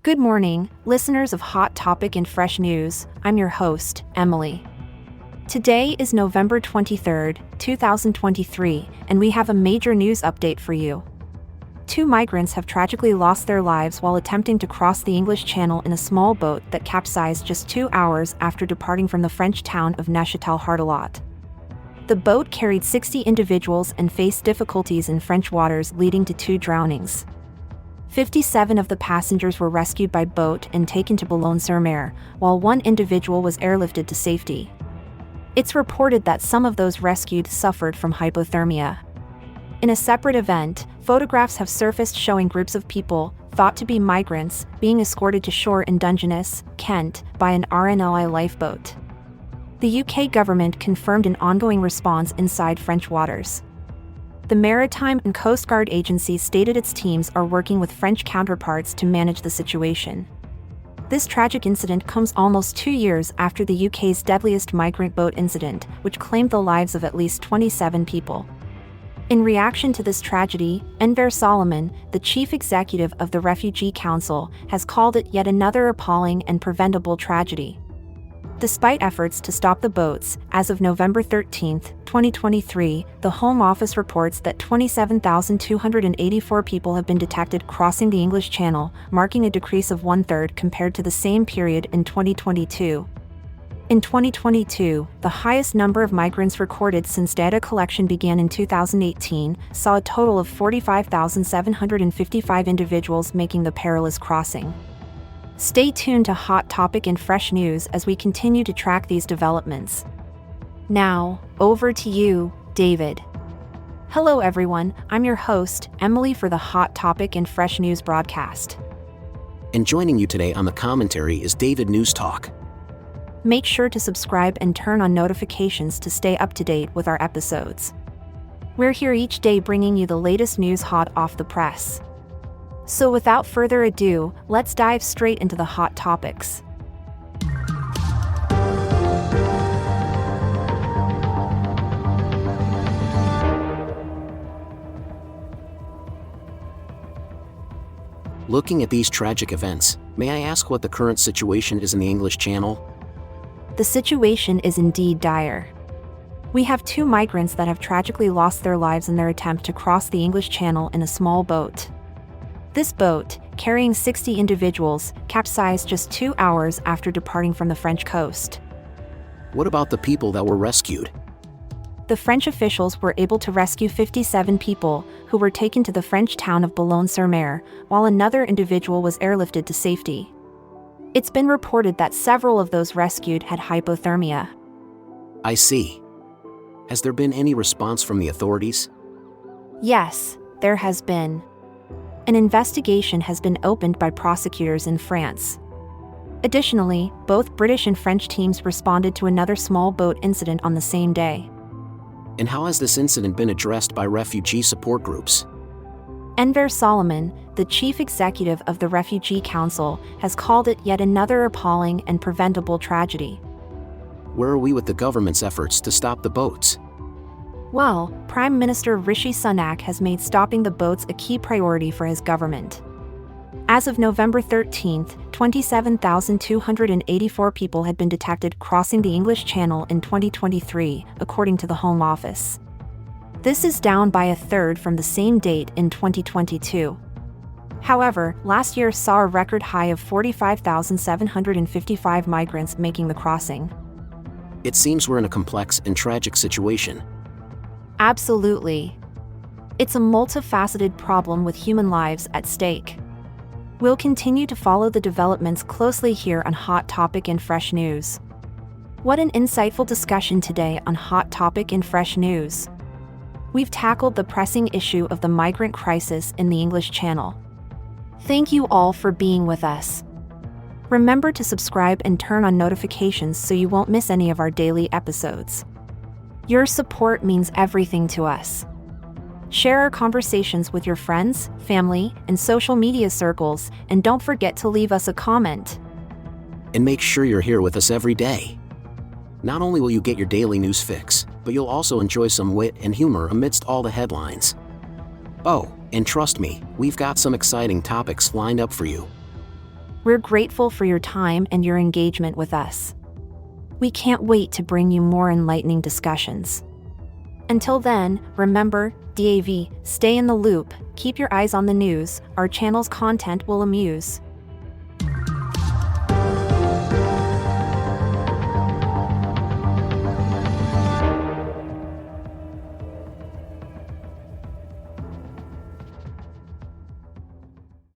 Good morning, listeners of Hot Topic and Fresh News. I'm your host, Emily. Today is November 23rd, 2023, and we have a major news update for you. Two migrants have tragically lost their lives while attempting to cross the English Channel in a small boat that capsized just 2 hours after departing from the French town of Neuchâtel-Hartelot. The boat carried 60 individuals and faced difficulties in French waters, leading to 2 drownings. 57 of the passengers were rescued by boat and taken to Boulogne-sur-Mer, while 1 individual was airlifted to safety. It's reported that some of those rescued suffered from hypothermia. In a separate event, photographs have surfaced showing groups of people, thought to be migrants, being escorted to shore in Dungeness, Kent, by an RNLI lifeboat. The UK government confirmed an ongoing response inside French waters. The Maritime and Coast Guard Agency stated its teams are working with French counterparts to manage the situation. This tragic incident comes almost 2 years after the UK's deadliest migrant boat incident, which claimed the lives of at least 27 people. In reaction to this tragedy, Enver Solomon, the chief executive of the Refugee Council, has called it yet another appalling and preventable tragedy. Despite efforts to stop the boats, as of November 13, 2023, the Home Office reports that 27,284 people have been detected crossing the English Channel, marking a decrease of 1/3 compared to the same period in 2022. In 2022, the highest number of migrants recorded since data collection began in 2018, saw a total of 45,755 individuals making the perilous crossing. Stay tuned to Hot Topic and Fresh News as we continue to track these developments. Now, over to you, David. Hello everyone, I'm your host, Emily, for the Hot Topic and Fresh News broadcast. And joining you today on the commentary is David News Talk. Make sure to subscribe and turn on notifications to stay up to date with our episodes. We're here each day bringing you the latest news hot off the press. So without further ado, let's dive straight into the hot topics. Looking at these tragic events, may I ask what the current situation is in the English Channel? The situation is indeed dire. We have 2 migrants that have tragically lost their lives in their attempt to cross the English Channel in a small boat. This boat, carrying 60 individuals, capsized just 2 hours after departing from the French coast. What about the people that were rescued? The French officials were able to rescue 57 people, who were taken to the French town of Boulogne-sur-Mer, while another individual was airlifted to safety. It's been reported that several of those rescued had hypothermia. I see. Has there been any response from the authorities? Yes, there has been. An investigation has been opened by prosecutors in France. Additionally, both British and French teams responded to another small boat incident on the same day. And how has this incident been addressed by refugee support groups? Enver Solomon, the chief executive of the Refugee Council, has called it yet another appalling and preventable tragedy. Where are we with the government's efforts to stop the boats? Well, Prime Minister Rishi Sunak has made stopping the boats a key priority for his government. As of November 13, 27,284 people had been detected crossing the English Channel in 2023, according to the Home Office. This is down by 1/3 from the same date in 2022. However, last year saw a record high of 45,755 migrants making the crossing. It seems we're in a complex and tragic situation. Absolutely. It's a multifaceted problem with human lives at stake. We'll continue to follow the developments closely here on Hot Topic and Fresh News. What an insightful discussion today on Hot Topic and Fresh News. We've tackled the pressing issue of the migrant crisis in the English Channel. Thank you all for being with us. Remember to subscribe and turn on notifications so you won't miss any of our daily episodes. Your support means everything to us. Share our conversations with your friends, family, and social media circles, and don't forget to leave us a comment. And make sure you're here with us every day. Not only will you get your daily news fix, but you'll also enjoy some wit and humor amidst all the headlines. Oh, and trust me, we've got some exciting topics lined up for you. We're grateful for your time and your engagement with us. We can't wait to bring you more enlightening discussions. Until then, remember, DAV, stay in the loop, keep your eyes on the news, our channel's content will amuse.